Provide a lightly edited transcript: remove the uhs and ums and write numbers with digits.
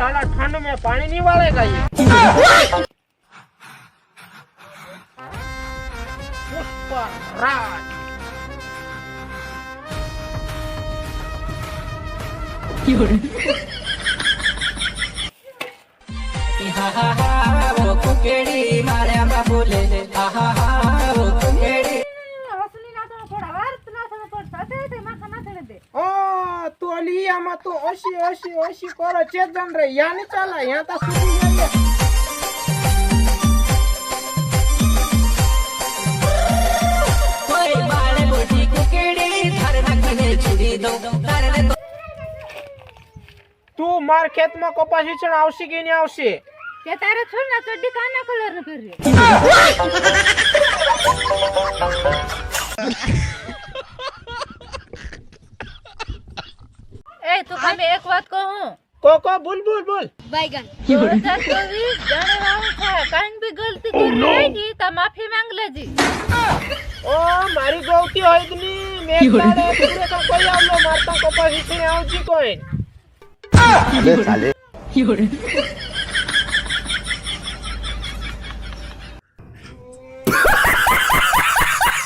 साला ठंड में पानी नहीं वालेगा ये। पुष्पराज वो कुकेड़ी मारे बाबूले वो कुकेड़ी ओ तू अलिया में तू ओशी ओशी ओशी करो चेतन रे यहाँ नहीं चला यहाँ तक सुधी जाइए। कोई बाले बोटी कुकेड़ी थारे नखने छुड़ी दो तारे ने तू मार खेत में कपास वीचण आवशी कि नहीं आवशी? તે તારે છોડ ના ચડ્ડી કાના કલર ન કરી એ તું ખાલી એક વાત કહું को बोल बोल बोल। बैगन 2024 जाने वाला था काइन भी गलती कर लेगी तो माफी मांग लेजी। ओ मारी गलती होई कि नहीं मैं तारे पूरे का कोई आवलो मारता कपास वीचण आवजी कोई। अबे साले